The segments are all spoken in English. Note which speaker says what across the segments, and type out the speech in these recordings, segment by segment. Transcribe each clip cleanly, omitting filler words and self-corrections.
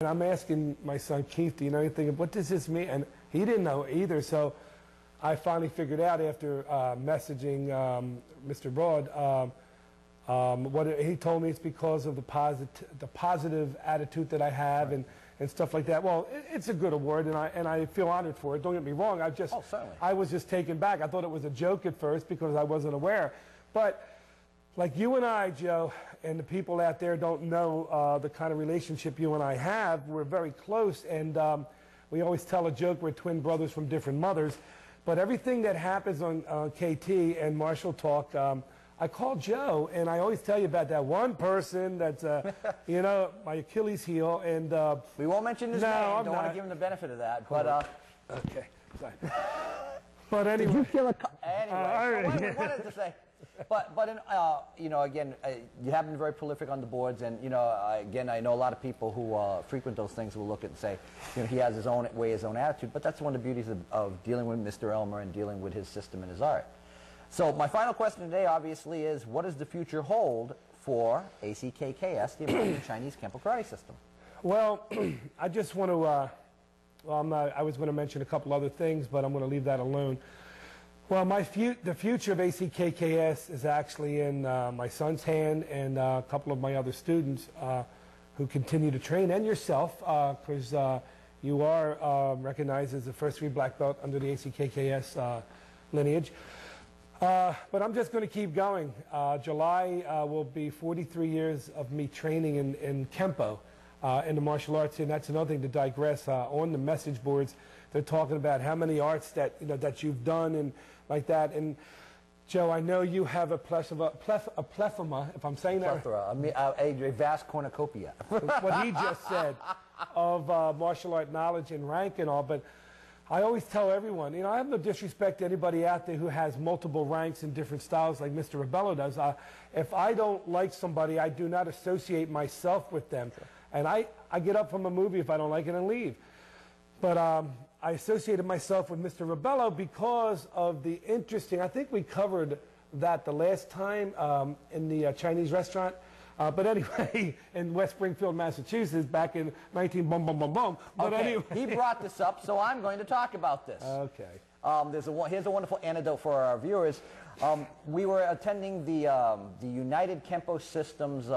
Speaker 1: And I'm asking my son Keith, do you know anything? What does this mean? And he didn't know either. So I finally figured out after messaging Mr. Broad, he told me it's because of the positive attitude that I have, and stuff like that. Well, it's a good award, and I feel honored for it. Don't get me wrong. I was just taken back. I thought it was a joke at first because I wasn't aware. But like you and I, Joe, and the people out there don't know the kind of relationship you and I have. We're very close, and we always tell a joke. We're twin brothers from different mothers. But everything that happens on KT and Marshall Talk, I call Joe, and I always tell you about that one person that's, you know, my Achilles heel. And
Speaker 2: we won't mention his name. Don't want to give him the benefit of that. But
Speaker 1: okay, sorry. But anyway,
Speaker 2: did you feel anyway? So what did to say? But you know, again, you have been very prolific on the boards, and you know, again, I know a lot of people who frequent those things will look at and say, you know, he has his own way, his own attitude. But that's one of the beauties of dealing with Mr. Elmer and dealing with his system and his art. So my final question today, obviously, is what does the future hold for ACKKS, the American Chinese Kenpo Karate System?
Speaker 1: Well, I just want to. Well, I was going to mention a couple other things, but I'm going to leave that alone. Well, the future of ACKKS is actually in my son's hand and a couple of my other students who continue to train, and yourself, because you are recognized as the first 3 black belt under the ACKKS lineage. But I'm just going to keep going. July will be 43 years of me training in kenpo, in the martial arts, and that's another thing to digress. On the message boards, they're talking about how many arts that that you've done and like that. And Joe, I know you have a plethora, if I'm saying that.
Speaker 2: Plethora, a vast cornucopia.
Speaker 1: What he just said of martial art knowledge and rank and all, but I always tell everyone, you know, I have no disrespect to anybody out there who has multiple ranks and different styles like Mr. Rebello does. If I don't like somebody, I do not associate myself with them. Sure. And I get up from a movie if I don't like it and leave. But I associated myself with Mr. Rebello because of the interesting, I think we covered that the last time in the Chinese restaurant. But anyway, in West Springfield, Massachusetts, back in 19 But
Speaker 2: okay,
Speaker 1: anyway.
Speaker 2: he brought this up, so I'm going to talk about this.
Speaker 1: Okay.
Speaker 2: Here's a wonderful anecdote for our viewers. We were attending the United Kenpo Systems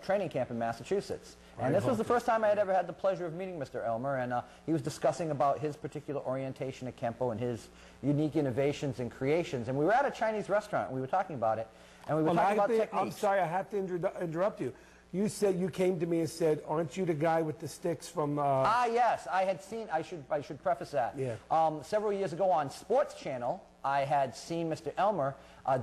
Speaker 2: training camp in Massachusetts. And this was the first time I had ever had the pleasure of meeting Mr. Elmer, and he was discussing about his particular orientation at Kenpo and his unique innovations and creations. And we were at a Chinese restaurant, and we were talking about it, and we were talking about techniques.
Speaker 1: I'm sorry, I have to interrupt you. You said, you came to me and said, aren't you the guy with the sticks from...
Speaker 2: yes, I had seen, I should preface that.
Speaker 1: Yeah.
Speaker 2: Several years ago on Sports Channel, I had seen Mr. Elmer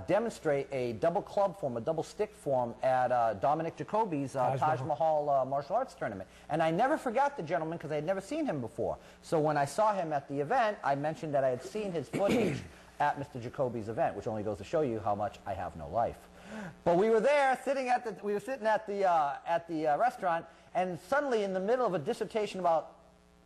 Speaker 2: demonstrate a double club form, a double stick form at Dominic Jacoby's Taj Mahal martial arts tournament. And I never forgot the gentleman because I had never seen him before. So when I saw him at the event, I mentioned that I had seen his footage at Mr. Jacoby's event, which only goes to show you how much I have no life. But we were there, sitting at the restaurant, and suddenly in the middle of a dissertation about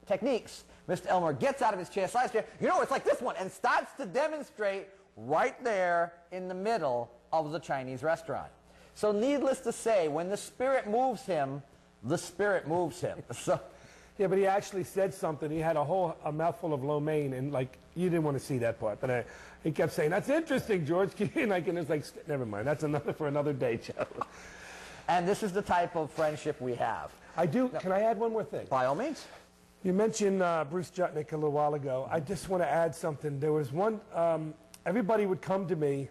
Speaker 2: techniques, Mr. Elmer gets out of his chair, slides chair, you know, it's like this one, and starts to demonstrate right there in the middle of the Chinese restaurant. So needless to say, when the spirit moves him, the spirit moves him. So,
Speaker 1: yeah, but he actually said something. He had a mouthful of lo mein, and like, you didn't want to see that part, but he kept saying, "That's interesting, George." And it's like, never mind. That's for another day, Joe.
Speaker 2: And this is the type of friendship we have.
Speaker 1: Can I add one more thing?
Speaker 2: By all means.
Speaker 1: You mentioned Bruce Jutnick a little while ago. I just want to add something. There was one. Everybody would come to me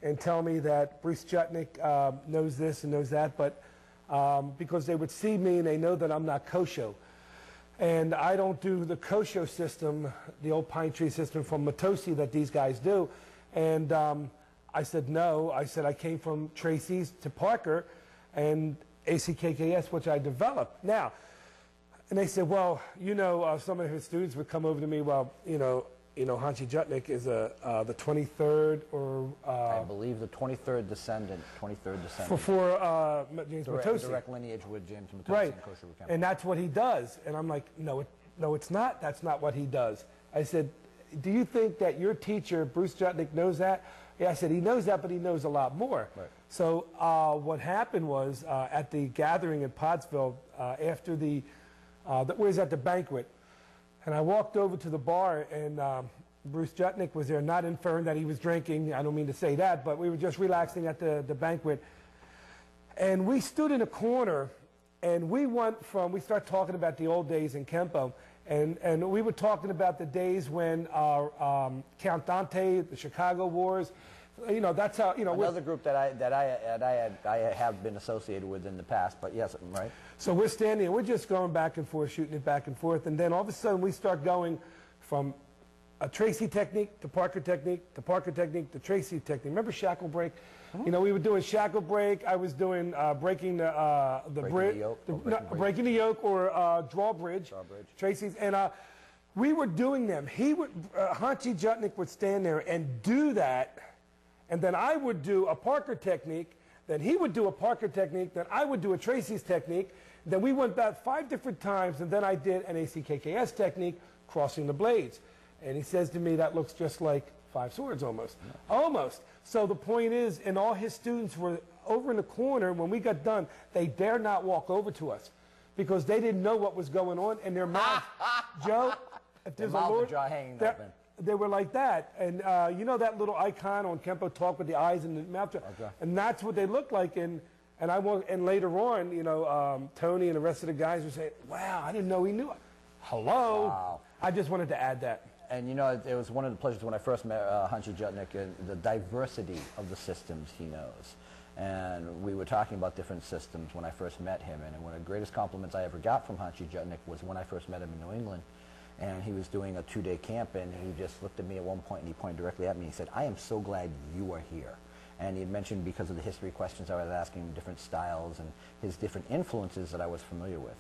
Speaker 1: and tell me that Bruce Jutnick knows this and knows that, but because they would see me and they know that I'm not Kosho. And I don't do the Kosho system, the old pine tree system from Matosi that these guys do. And I said, no. I said, I came from Tracy's to Parker and ACKKS, which I developed. Now, and they said, well, you know, some of his students would come over to me, well, you know, Hanshi Jutnick is the 23rd or...
Speaker 2: I believe the 23rd descendant,
Speaker 1: For James Matosi.
Speaker 2: Direct lineage with James Matosi.
Speaker 1: Right,
Speaker 2: and Kosho Kenpo.
Speaker 1: And that's what he does. And I'm like, no, it's not. That's not what he does. I said, do you think that your teacher, Bruce Jutnick, knows that? Yeah, I said, he knows that, but he knows a lot more.
Speaker 2: Right.
Speaker 1: So what happened was, at the gathering in Pottsville, after the that was at the banquet. And I walked over to the bar, and Bruce Jutnick was there, not inferring that he was drinking. I don't mean to say that, but we were just relaxing at the banquet. And we stood in a corner, and we started talking about the old days in Kenpo. And we were talking about the days when Count Dante, the Chicago Wars, that's how,
Speaker 2: Another group that I have been associated with in the past, but yes, right?
Speaker 1: So we're standing and we're just going back and forth, shooting it back and forth, and then all of a sudden we start going from a Tracy technique to Parker technique to Parker technique to Tracy technique. Remember shackle break? Mm-hmm. We were doing shackle break. I was doing breaking the bridge, breaking the yoke or drawbridge. Tracy's, and we were doing them. Hanshy Jutnick would stand there and do that, and then I would do a Parker technique. Then he would do a Parker technique. Then I would do a Tracy's technique. Then we went back 5 different times, and then I did an ACKKS technique, crossing the blades. And he says to me, that looks just like 5 swords almost. Yeah. Almost. So the point is, and all his students were over in the corner. When we got done, they dared not walk over to us because they didn't know what was going on in their mouths. Joe, if there's a Lord,
Speaker 2: jaw hanging open.
Speaker 1: They were like that. And that little icon on Kenpo Talk with the eyes and the mouth? Okay. And that's what they looked like. And later on, Tony and the rest of the guys would say, wow, I didn't know he knew it. Hello. Wow. I just wanted to add that.
Speaker 2: And it was one of the pleasures when I first met Hanshy Jutnick, and the diversity of the systems he knows. And we were talking about different systems when I first met him. And one of the greatest compliments I ever got from Hanshy Jutnick was when I first met him in New England. And he was doing a 2-day camp, and he just looked at me at one point, and he pointed directly at me. He said, I am so glad you are here. And he had mentioned because of the history questions I was asking him, different styles and his different influences that I was familiar with.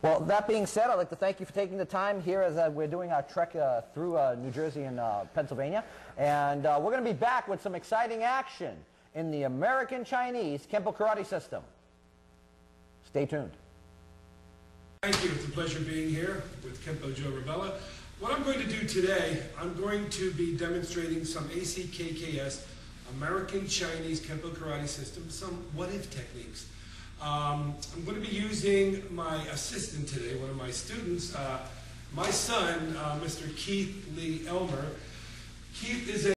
Speaker 2: Well, that being said, I'd like to thank you for taking the time here as we're doing our trek through New Jersey and Pennsylvania. And we're going to be back with some exciting action in the American Chinese Kenpo Karate system. Stay tuned.
Speaker 1: Thank you. It's a pleasure being here with kenpojoe Rebella. What I'm going to do today, I'm going to be demonstrating some ACKKS, American Chinese Kenpo Karate system, some what-if techniques. I'm going to be using my assistant today, one of my students, my son, Mr. Keith Lee Elmer. Keith is a